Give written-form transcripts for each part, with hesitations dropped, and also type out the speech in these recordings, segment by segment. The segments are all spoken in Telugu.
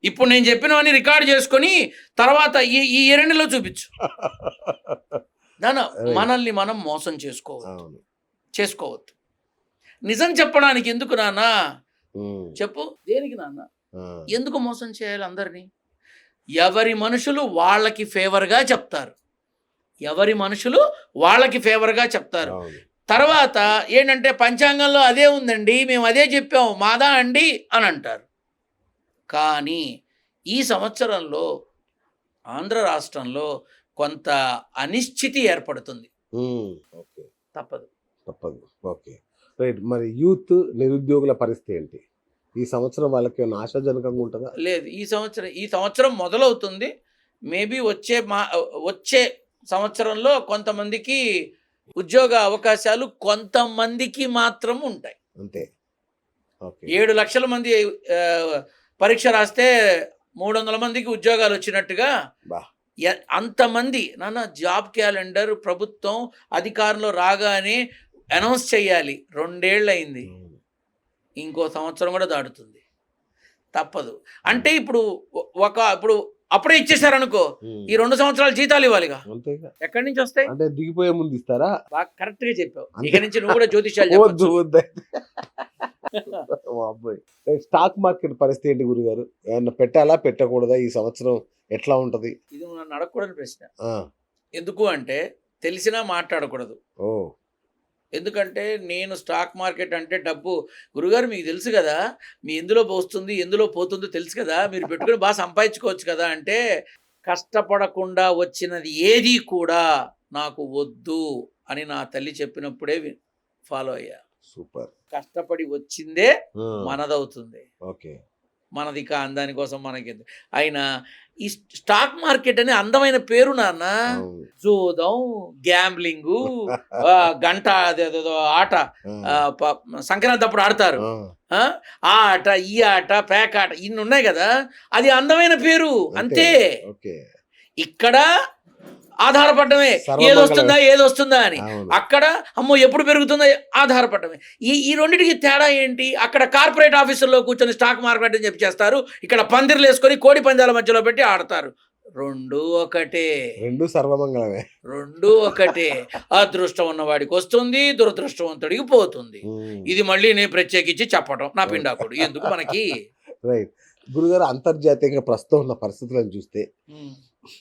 ఇప్పుడు నేను చెప్పినవన్నీ రికార్డ్ చేసుకొని తర్వాత ఈ 2 నెలల్లో చూపించు. మనల్ని మనం మోసం చేసుకోవద్దు. నిజం చెప్పడానికి ఎందుకు నాన్న చెప్పు? దేనికి నాన్న? ఎందుకు మోసం చేయాలి అందరినీ? ఎవరి మనుషులు వాళ్ళకి ఫేవర్గా చెప్తారు. తర్వాత ఏంటంటే పంచాంగంలో అదే ఉందండి, మేము అదే చెప్పాం, మాదా అండి అని అంటారు. కానీ ఈ సంవత్సరంలో ఆంధ్ర రాష్ట్రంలో కొంత అనిశ్చితి ఏర్పడుతుంది. తప్పదు. Okay, right. మరి యూత్ నిరుద్యోగుల పరిస్థితి ఏంటి ఈ సంవత్సరం? వాళ్ళకి ఆశాజనకంగా ఉంటుందా? లేదు, ఈ సంవత్సరం మొదలవుతుంది. మేబీ వచ్చే సంవత్సరంలో కొంతమందికి ఉద్యోగ అవకాశాలు కొంతమందికి మాత్రం ఉంటాయి. అంతే. 7 లక్షల మంది పరీక్ష రాస్తే 300 మందికి ఉద్యోగాలు వచ్చినట్టుగా అంతమంది నాన్న జాబ్ క్యాలెండర్ ప్రభుత్వం అధికారంలో రాగానే అనౌన్స్ చేయాలి. 2 ఏళ్ళు అయింది, ఇంకో సంవత్సరం కూడా దాటుతుంది. తప్పదు. అంటే ఇప్పుడు అప్పుడే ఇచ్చేసారనుకో, ఈ 2 సంవత్సరాలు జీతాలు ఇవ్వాలిగా. ఎక్కడి నుంచి వస్తాయి? అంటే దిగిపోయే ముందు ఇస్తారా? బాగా కరెక్ట్ గా చెప్పావు. ఇక నుంచి నువ్వు కూడా జ్యోతిష్యాలు చెప్పొచ్చు. స్టాక్ మార్కెట్ పరిస్థితి ఏంటి గురుగారు? ఏమన్నా పెట్టాలా పెట్టకూడదా? ఈ సంవత్సరం ఎట్లా ఉంటది? ఇది నన్ను అడగకూడని ప్రశ్న. ఎందుకు అంటే తెలిసినా మాట్లాడకూడదు. ఎందుకంటే నేను స్టాక్ మార్కెట్ అంటే డబ్బు గురుగారు మీకు తెలుసు కదా, మీ ఎందులో పోస్తుంది ఎందులో పోతుందో తెలుసు కదా, మీరు పెట్టుకుని బాగా సంపాదించుకోవచ్చు కదా అంటే, కష్టపడకుండా వచ్చినది ఏది కూడా నాకు వద్దు అని నా తల్లి చెప్పినప్పుడే ఫాలో అయ్యా. సూపర్. కష్టపడి వచ్చిందే మనదవుతుంది. ఓకే, మనది దానికోసం మనకి అయినా ఈ స్టాక్ మార్కెట్ అనే అందమైన పేరు నాన్న. జోదం, గ్యాంబ్లింగ్, గంట ఆట, సంక్రాంతి అప్పుడు ఆడతారు, ఆ ఆట, ఈ ఆట, పేక ఆట, ఇన్ని ఉన్నాయి కదా, అది అందమైన పేరు అంతే. ఇక్కడ ఆధారపడమే, ఏదొస్తుందా అని. అక్కడ అమ్మో ఎప్పుడు పెరుగుతుందో ఆధారపడమే. ఈ రెండింటికి తేడా ఏంటి? అక్కడ కార్పొరేట్ ఆఫీసుల్లో కూర్చొని స్టాక్ మార్కెట్ అని చెప్పి చేస్తారు, ఇక్కడ పందిర్లు వేసుకొని కోడి పందాల మధ్యలో పెట్టి ఆడతారు. రెండు ఒకటే. అదృష్టం ఉన్నవాడికి వస్తుంది, దురదృష్టవంతుడికి పోతుంది. ఇది మళ్ళీ నేను ప్రత్యేకించి చెప్పడం నా పిండాకుడు ఎందుకు మనకి. రైట్ గురుగారు, అంతర్జాతీయంగా ప్రస్తుతం ఉన్న పరిస్థితులను చూస్తే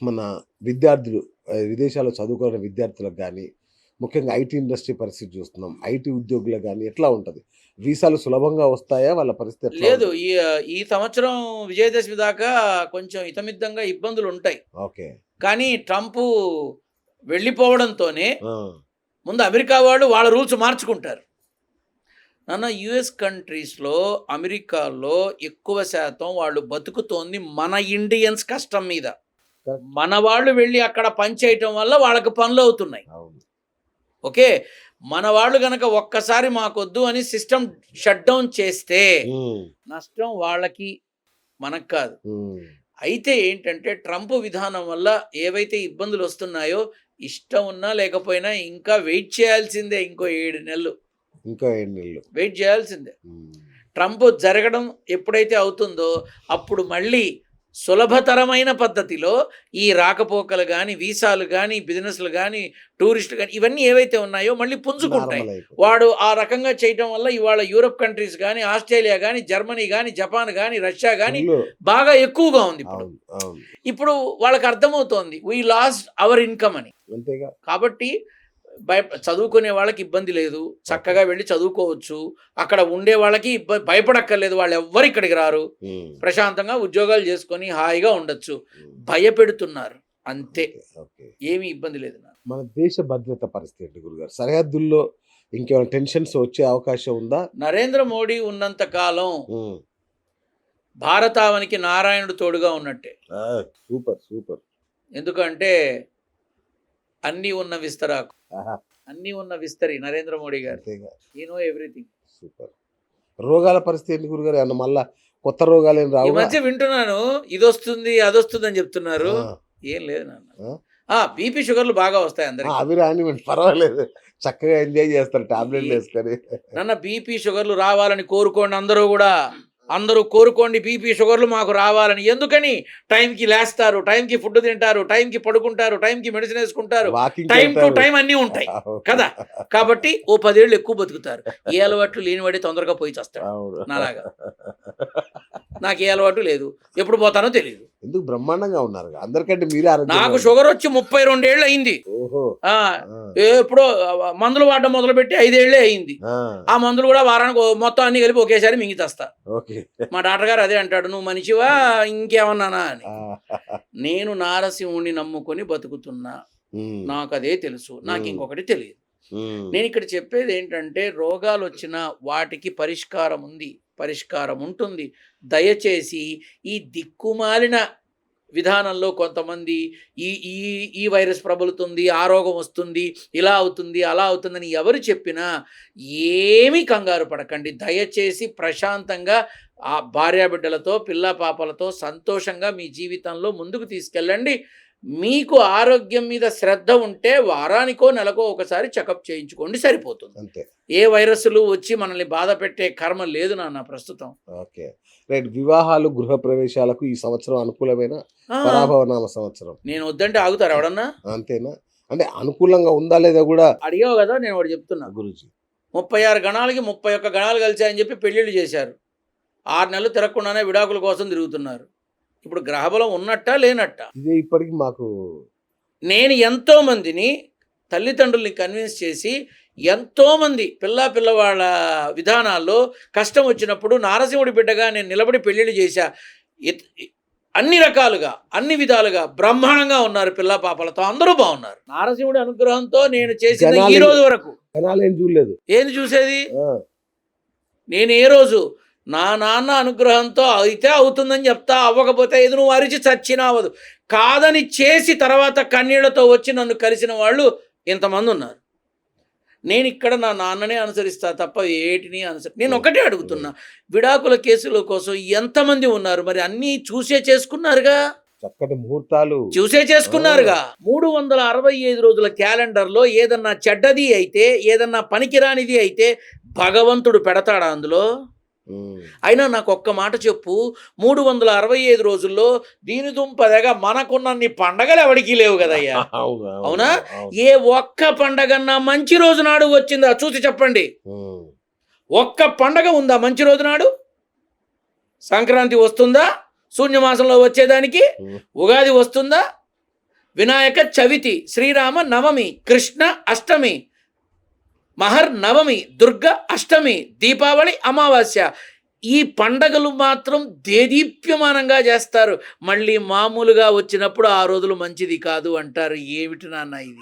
మన విద్యార్థులు, విదేశాల్లో చదువుకునే విద్యార్థులకు కానీ, ముఖ్యంగా ఐటీ ఇండస్ట్రీ పరిస్థితి చూస్తున్నాం. ఐటీ ఉద్యోగులకు కానీ ఎట్లా ఉంటుంది? వీసాలు సులభంగా వస్తాయా? వాళ్ళ పరిస్థితి లేదు. ఈ సంవత్సరం విజయదశమి దాకా కొంచెం ఇతమిద్దంగా ఇబ్బందులు ఉంటాయి. ఓకే, కానీ ట్రంప్ వెళ్ళిపోవడంతోనే ముందు అమెరికా వాళ్ళు వాళ్ళ రూల్స్ మార్చుకుంటారు. నాన్న యుఎస్ కంట్రీస్లో, అమెరికాలో ఎక్కువ శాతం వాళ్ళు బతుకుతోంది మన ఇండియన్స్ కష్టం మీద. మన వాళ్ళు వెళ్ళి అక్కడ పని చేయటం వల్ల వాళ్ళకి పనులు అవుతున్నాయి. ఓకే, మన వాళ్ళు గనక ఒక్కసారి మాకొద్దు అని సిస్టమ్ షట్ డౌన్ చేస్తే నష్టం వాళ్ళకి, మనకు కాదు. అయితే ఏంటంటే ట్రంప్ విధానం వల్ల ఏవైతే ఇబ్బందులు వస్తున్నాయో, ఇష్టం ఉన్నా లేకపోయినా ఇంకా వెయిట్ చేయాల్సిందే. ఇంకో 7 నెలలు వెయిట్ చేయాల్సిందే. ట్రంప్ జరగడం ఎప్పుడైతే అవుతుందో అప్పుడు మళ్ళీ సులభతరమైన పద్ధతిలో ఈ రాకపోకలు కానీ, వీసాలు కానీ, బిజినెస్లు కానీ, టూరిస్టులు కానీ, ఇవన్నీ ఏవైతే ఉన్నాయో మళ్ళీ పుంజుకుంటాయి. వాడు ఆ రకంగా చేయటం వల్ల ఇవాళ యూరప్ కంట్రీస్ కానీ, ఆస్ట్రేలియా కానీ, జర్మనీ కానీ, జపాన్ కానీ, రష్యా కానీ బాగా ఎక్కువగా ఉంది. ఇప్పుడు వాళ్ళకి అర్థమవుతోంది వీ లాస్ట్ అవర్ ఇన్కమ్ అని. కాబట్టి చదువుకునే వాళ్ళకి ఇబ్బంది లేదు, చక్కగా వెళ్ళి చదువుకోవచ్చు. అక్కడ ఉండే వాళ్ళకి భయపడక్కర్లేదు, వాళ్ళు ఎవ్వరు ఇక్కడికి రారు, ప్రశాంతంగా ఉద్యోగాలు చేసుకొని హాయిగా ఉండొచ్చు. భయపెడుతున్నారు అంతే, ఏమీ ఇబ్బంది లేదు. మన దేశ భద్రత పరిస్థితి గురుగారు, సరిహద్దుల్లో ఇంకేమైనా టెన్షన్స్ వచ్చే అవకాశం ఉందా? నరేంద్ర మోడీ ఉన్నంత కాలం భారతావనికి నారాయణుడు తోడుగా ఉన్నట్టే. సూపర్. ఎందుకంటే అన్నీ ఉన్న విస్తరాకు, అన్నీ ఉన్న విస్తరి నరేంద్ర మోడీ గారు. You know everything. సూపర్. రోగాల పరిస్థితి ఏంటి గురుగారు? ఏమన్నా మళ్ళా కొత్త రోగాలు ఏం రావు? ఈ మధ్య వింటున్నాను, ఇది వస్తుంది అది వస్తుంది అని చెప్తున్నారు. ఏం లేదు నాన్న. బీపీ షుగర్లు బాగా వస్తాయి అందరికి. అవి రాని పర్వాలేదు, చక్కగా ఎంజాయ్ చేస్తారు టాబ్లెట్లు వేసుకొని. నాన్న బీపీ షుగర్లు రావాలని కోరుకోండి అందరూ కూడా. అందరూ కోరుకోండి బీపీ షుగర్లు మాకు రావాలని. ఎందుకని? టైంకి లేస్తారు, టైంకి ఫుడ్ తింటారు, టైంకి పడుకుంటారు, టైంకి మెడిసిన్ వేసుకుంటారు, వాకింగ్ టైం టు టైం అన్నీ ఉంటాయి కదా. కాబట్టి ఓ 10 ఏళ్ళు ఎక్కువ బతుకుతారు. ఏ అలవాట్లు లేనివాడే తొందరగా పోయి చేస్తాడు నాలాగా. నాకు ఏ అలవాటు లేదు, ఎప్పుడు పోతానో తెలియదు. ఎందుకు బ్రహ్మాండంగా ఉన్నారు, అందరికంటే మీరే ఆరోగ్యంగా నాకు ఉన్నారు. షుగర్ వచ్చి 32 ఏళ్ళు అయింది. ఓహో. ఆ, ఆ, ఎప్పుడో మందులు వాడడం మొదలుపెట్టి 5 ఏళ్లే అయింది. ఆ, ఆ మందులు కూడా వారానికి మొత్తం అన్ని కలిపి ఒకేసారి మింగితేస్తా. ఓకే. మా డాక్టర్ గారు అదే అంటాడు, నువ్వు మనిషివా ఇంకేమన్నానా అని. ఆ, నేను నారసింహుణ్ణి నమ్ముకొని బతుకుతున్నా, ఉమ్, నాకు అదే తెలుసు, నాకు ఇంకొకటి తెలియదు. ఉమ్, నేను ఇక్కడ చెప్పేది ఏంటంటే, రోగాలు వచ్చినా వాటికి పరిష్కారం ఉంది, పరిష్కారం ఉంటుంది. దయచేసి ఈ దిక్కుమాలిన విధానంలో కొంతమంది ఈ ఈ ఈ వైరస్ ప్రబలుతుంది, ఆ రోగం వస్తుంది, ఇలా అవుతుంది, అలా అవుతుందని ఎవరు చెప్పినా ఏమీ కంగారు పడకండి. దయచేసి ప్రశాంతంగా ఆ భార్యాబిడ్డలతో పిల్ల పాపలతో సంతోషంగా మీ జీవితంలో ముందుకు తీసుకెళ్ళండి. మీకు ఆరోగ్యం మీద శ్రద్ధ ఉంటే వారానికో నెలకో ఒకసారి చెకప్ చేయించుకోండి, సరిపోతుంది. అంతే. ఏ వైరస్లు వచ్చి మనల్ని బాధ పెట్టే కర్మ లేదు నాన్న ప్రస్తుతం. Okay, right. వివాహాలు గృహ ప్రవేశాలకు ఈ సంవత్సరం అనుకూలమైన ఆ, పరాభవనామ సంవత్సరం నేను వద్దంటే ఆగుతారు ఎవడన్నా? అంతేనా? అంటే అనుకూలంగా ఉందా లేదా కూడా అడిగావు కదా, నేను ఒకటి చెప్తున్నా. గురుజీ. 36 గణాలకి 31 గణాలు కలిసాయని చెప్పి పెళ్ళిళ్ళు చేశారు. 6 నెలలు తిరగకుండానే విడాకుల కోసం తిరుగుతున్నారు. ఇప్పుడు గ్రహబలం ఉన్నట్టా లేనట్టా? ఇదే ఇప్పటికి మాకు నేను ఎంతోమందిని తల్లిదండ్రుల్ని కన్విన్స్ చేసి ఎంతోమంది పిల్లవాళ్ళ విధానాల్లో కష్టం వచ్చినప్పుడు నారసింహుడి బిడ్డగా నేను నిలబడి పెళ్ళిళ్ళు చేశా. అన్ని రకాలుగా అన్ని విధాలుగా బ్రహ్మాండంగా ఉన్నారు, పిల్ల పాపలతో అందరూ బాగున్నారు. నారసింహుడి అనుగ్రహంతో నేను చేసిన ఈ రోజు వరకు జనాలు ఏం చూడలేదు. ఏంది చూసేది? ఆ, నేను ఏ రోజు నా నాన్న అనుగ్రహంతో అయితే అవుతుందని చెప్తా, అవ్వకపోతే ఇది నువ్వు అరిచి చచ్చినా అవ్వదు. కాదని చేసి తర్వాత కన్నీళ్లతో వచ్చి నన్ను కలిసిన వాళ్ళు ఇంతమంది ఉన్నారు. నేను ఇక్కడ నా నాన్ననే అనుసరిస్తా తప్ప ఏటిని నేను ఒకటే అడుగుతున్నా, విడాకుల కేసుల కోసం ఎంతమంది ఉన్నారు? మరి అన్నీ చూసే చేసుకున్నారుగా, చక్కటి ముహూర్తాలు చూసే చేసుకున్నారుగా. 365 రోజుల క్యాలెండర్లో ఏదన్నా చెడ్డది అయితే, ఏదన్నా పనికిరానిది అయితే భగవంతుడు పెడతాడా అందులో? అయినా నాకు ఒక్క మాట చెప్పు, 365 రోజుల్లో దీని దుంపదగా మనకున్నన్ని పండగలు ఎవడికి లేవు కదయ్యా. అవునా? ఏ ఒక్క పండగన్నా మంచి రోజు నాడు వచ్చిందా చూసి చెప్పండి. ఒక్క పండగ ఉందా మంచి రోజు నాడు? సంక్రాంతి వస్తుందా శూన్యమాసంలో వచ్చేదానికి? ఉగాది వస్తుందా? వినాయక చవితి, శ్రీరామ నవమి, కృష్ణ అష్టమి, మహర్ నవమి, దుర్గ అష్టమి, దీపావళి, అమావాస్య. ఈ పండగలు మాత్రం దేదీప్యమానంగా చేస్తారు. మళ్ళీ మామూలుగా వచ్చినప్పుడు ఆ రోజులు మంచిది కాదు అంటారు. ఏమిటి నాన్న ఇది?